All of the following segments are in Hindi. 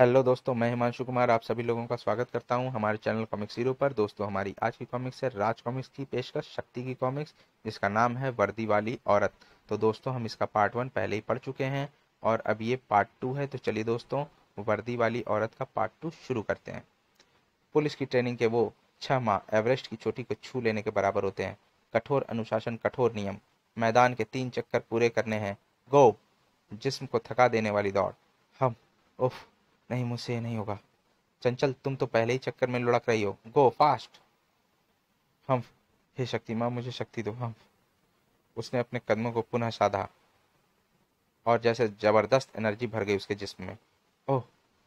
हेलो दोस्तों, मैं हिमांशु कुमार आप सभी लोगों का स्वागत करता हूं हमारे चैनल कॉमिक्स हीरो पर। दोस्तों, हमारी आज की कॉमिक्स है राज कॉमिक्स की पेशकश शक्ति की कॉमिक्स, जिसका नाम है वर्दी वाली औरत। तो दोस्तों, हम इसका पार्ट 1 पहले ही पढ़ चुके हैं और अब ये पार्ट 2 है। तो चलिए दोस्तों, वर्दी वाली औरत का पार्ट 2 शुरू करते हैं। पुलिस की ट्रेनिंग के वो 6 माह एवरेस्ट की चोटी को छू लेने के बराबर होते हैं। कठोर अनुशासन, कठोर नियम, मैदान के 3 चक्कर पूरे करने हैं। गो, जिस्म को थका देने वाली दौड़। हम, उफ, नहीं, मुझसे ये नहीं होगा। चंचल, तुम तो पहले ही चक्कर में लुढ़क रही हो। गो फास्ट। हम, हे शक्ति माँ, मुझे शक्ति दो। हम। उसने अपने कदमों को पुनः साधा और जैसे जबरदस्त एनर्जी भर गई उसके जिस्म में। ओह,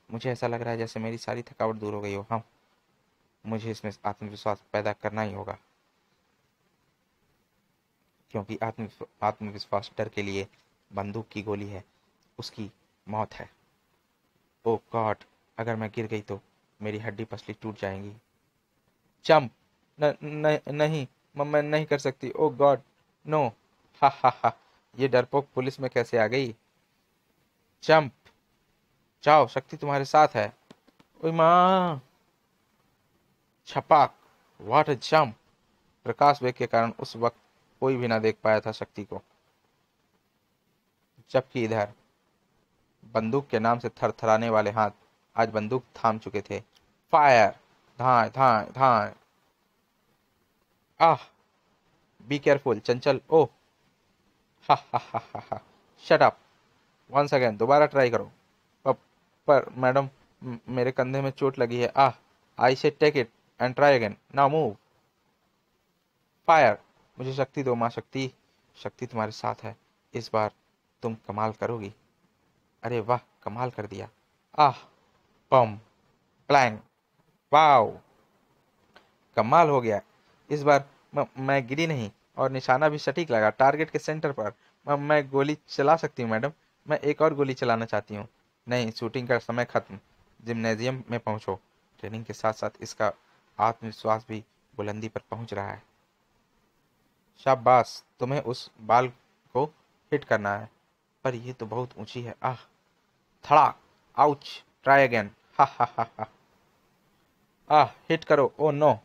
मुझे ऐसा लग रहा है जैसे मेरी सारी थकावट दूर हो गई हो। हम, मुझे इसमें आत्मविश्वास पैदा करना ही होगा, क्योंकि आत्मविश्वास डर के लिए बंदूक की गोली है, उसकी मौत है। ओह गॉड, अगर मैं गिर गई तो मेरी हड्डी पसली टूट जाएंगी। जंप। नहीं, मैं नहीं कर सकती। ओह गॉड, नो। हा हा हा, ये डरपोक पुलिस में कैसे आ गई। जंप, जाओ, शक्ति तुम्हारे साथ है। ओए माँ। छपाक, व्हाट अ जंप। प्रकाश वेग के कारण उस वक्त कोई भी ना देख पाया था शक्ति को, जबकि इधर बंदूक के नाम से थरथराने वाले हाथ आज बंदूक थाम चुके थे। फायर। धाए धाए धाए। आह, बी केयरफुल चंचल। ओह, हा हा हा हा हा। Shut up. वंस अगेन, दोबारा ट्राई करो। पर, पर मैडम, मेरे कंधे में चोट लगी है। Ah, I say take it and try again, now move. Fire. मुझे शक्ति दो माँ शक्ति। शक्ति तुम्हारे साथ है, इस बार तुम कमाल करोगी। अरे वाह, कमाल कर दिया। आह, बम, प्लैंग, वाओ, कमाल हो गया। इस बार मैं गिरी नहीं और निशाना भी सटीक लगा, टारगेट के सेंटर पर। मैं गोली चला सकती हूँ मैडम, मैं एक और गोली चलाना चाहती हूँ। नहीं, शूटिंग का समय खत्म। जिम्नेजियम में पहुंचो। ट्रेनिंग के साथ साथ इसका आत्मविश्वास भी बुलंदी पर पहुंच रहा है। शाबाश, तुम्हें उस बाल को हिट करना है, पर यह तो बहुत ऊंची है। आह, थड़ाक, आउच, ट्राई अगेन, हा हा हा हा। आह, हिट करो, ओ नो।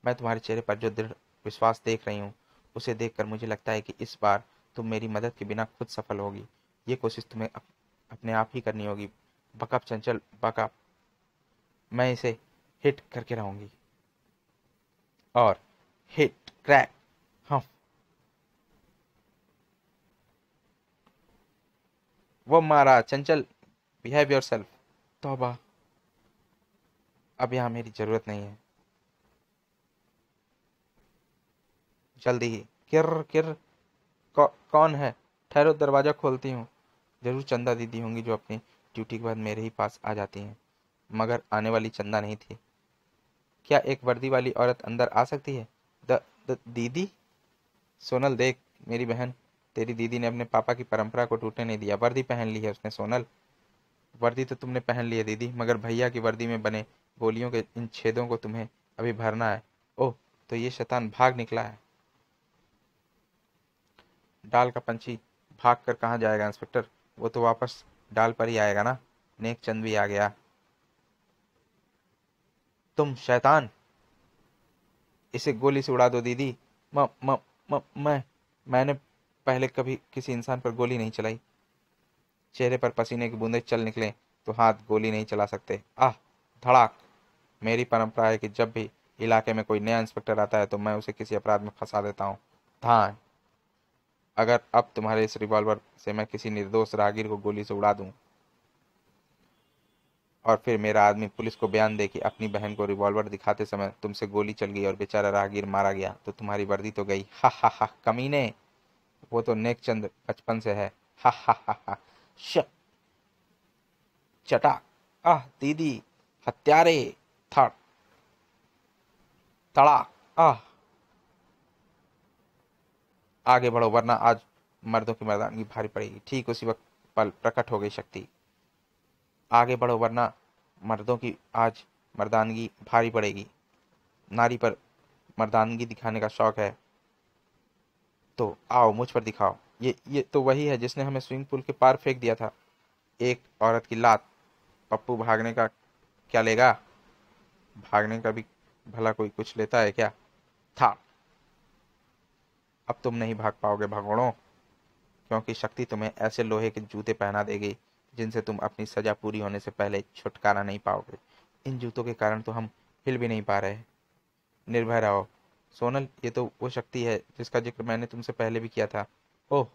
मैं तुम्हारे चेहरे पर जो दृढ़ विश्वास देख रही हूँ, उसे देखकर मुझे लगता है कि इस बार तुम मेरी मदद के बिना खुद सफल होगी। ये कोशिश तुम्हें अपने आप ही करनी होगी। बकअप चंचल, बकअप। मैं इसे हिट करके रहूंगी। और हिट, क्रैक। हाँ, वो मारा। चंचल, बिहेव योरसेल्फ। तौबा, अब यहाँ मेरी जरूरत नहीं है। जल्दी ही। किर किर। कौन है? ठहरो, दरवाजा खोलती हूँ। जरूर चंदा दीदी होंगी जो अपनी ड्यूटी के बाद मेरे ही पास आ जाती हैं, मगर आने वाली चंदा नहीं थी। क्या एक वर्दी वाली औरत अंदर आ सकती है? दीदी। सोनल देख, मेरी बहन, तेरी दीदी ने अपने पापा की परंपरा को टूटने नहीं दिया। वर्दी पहन ली है उसने सोनल। वर्दी तो तुमने पहन ली है दीदी, मगर भैया की वर्दी में बने गोलियों के इन छेदों को तुम्हें अभी भरना है। ओह, तो ये शैतान भाग निकला है। डाल का पंछी भाग कर कहाँ जाएगा इंस्पेक्टर, वो तो वापस डाल पर ही आएगा ना। नेक चंद भी आ गया। तुम शैतान, इसे गोली से उड़ा दो दीदी। म, म, मैंने पहले कभी किसी इंसान पर गोली नहीं चलाई। चेहरे पर पसीने की बूंदें चल निकले तो हाथ गोली नहीं चला सकते। आह, धड़ाक। मेरी परंपरा है कि जब भी इलाके में कोई नया इंस्पेक्टर आता है तो मैं उसे किसी अपराध में फंसा देता हूँ। धान। अगर अब तुम्हारे इस रिवॉल्वर से मैं किसी निर्दोष राहगीर को गोली से उड़ा दूं और फिर मेरा आदमी पुलिस को बयान दे कि अपनी बहन को रिवॉल्वर दिखाते समय तुमसे गोली चल गई और बेचारा राहगीर मारा गया, तो तुम्हारी वर्दी तो गई। हा हा हा, कमीने। वो तो नेक चंद बचपन से है। हा हा हा हा। श, चटा। आह दीदी, हत्यारे। थड़, तड़ा। आह, आगे बढ़ो वरना आज मर्दों की मर्दानगी भारी पड़ेगी। ठीक उसी वक्त पल प्रकट हो गई शक्ति। आगे बढ़ो वरना मर्दों की आज मर्दानगी भारी पड़ेगी। नारी पर मर्दानगी दिखाने का शौक है तो आओ मुझ पर दिखाओ। ये तो वही है जिसने हमें स्विमिंग पूल के पार फेंक दिया था। एक औरत की लात, पप्पू भागने का क्या लेगा? भागने का भी भला कोई कुछ लेता है क्या? था। अब तुम नहीं भाग पाओगे भगोड़ों, क्योंकि शक्ति तुम्हें ऐसे लोहे के जूते पहना देगी जिनसे तुम अपनी सजा पूरी होने से पहले छुटकारा नहीं पाओगे। इन जूतों के कारण तो हम हिल भी नहीं पा रहे। निर्भय रहो सोनल, ये तो वो शक्ति है जिसका जिक्र मैंने तुमसे पहले भी किया था। ओह,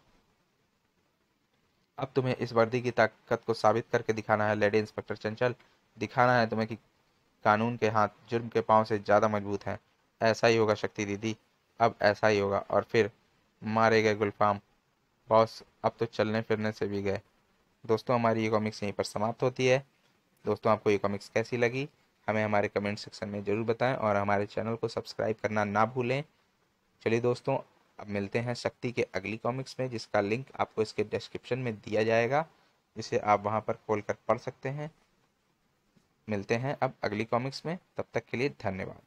अब तुम्हें इस वर्दी की ताकत को साबित करके दिखाना है लेडी इंस्पेक्टर चंचल। दिखाना है तुम्हें कि कानून के हाथ जुर्म के पांव से ज्यादा मजबूत हैं। ऐसा ही होगा शक्ति दीदी, अब ऐसा ही होगा। और फिर मारे गए गुलफाम बॉस अब तो चलने फिरने से भी गए। दोस्तों, हमारी ये कॉमिक्स यहीं पर समाप्त होती है। दोस्तों, आपको ये कॉमिक्स कैसी लगी हमें हमारे कमेंट सेक्शन में ज़रूर बताएं और हमारे चैनल को सब्सक्राइब करना ना भूलें। चलिए दोस्तों, अब मिलते हैं शक्ति के अगली कॉमिक्स में, जिसका लिंक आपको इसके डिस्क्रिप्शन में दिया जाएगा, जिसे आप वहां पर खोल कर पढ़ सकते हैं। मिलते हैं अब अगली कॉमिक्स में, तब तक के लिए धन्यवाद।